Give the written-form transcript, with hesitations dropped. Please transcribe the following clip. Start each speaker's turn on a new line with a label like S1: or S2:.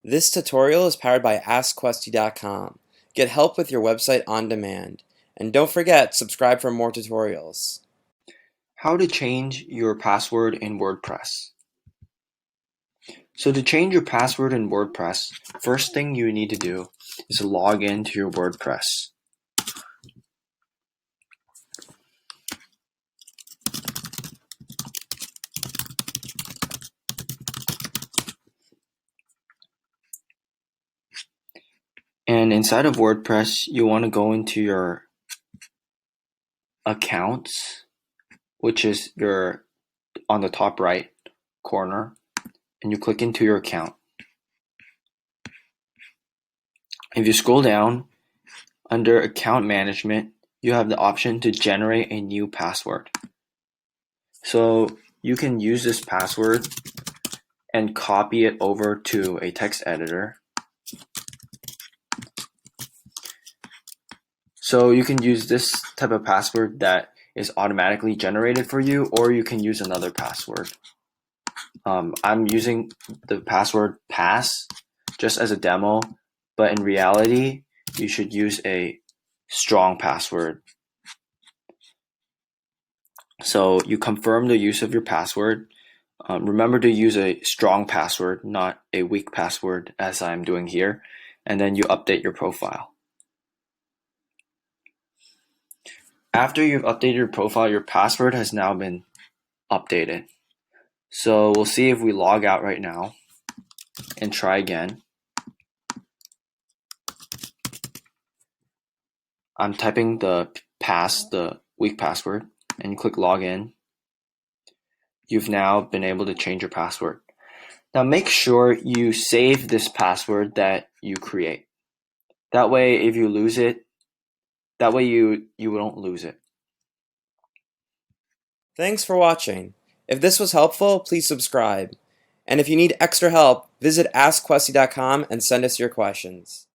S1: This tutorial is powered by AskQuesty.com. Get help with your website on demand. And don't forget, subscribe for more tutorials.
S2: How to change your password in WordPress. So to change your password in WordPress, first thing you need to do is log into your WordPress. And inside of WordPress, you want to go into your accounts, which is on the top right corner, and you click into your account. If you scroll down, under account management, you have the option to generate a new password. So you can use this password and copy it over to a text editor. So you can use this type of password that is automatically generated for you, or you can use another password. I'm using the password pass just as a demo, but in reality, you should use a strong password. So you confirm the use of your password. Remember to use a strong password, not a weak password, as I'm doing here, and then you update your profile. After you've updated your profile, your password has now been updated. So we'll see if we log out right now and try again. I'm typing the weak password, and you click login. You've now been able to change your password. Now make sure you save this password that you create. That way, if you lose it, you don't lose it.
S1: Thanks for watching. If this was helpful, please subscribe. And if you need extra help, visit AskQuesty.com and send us your questions.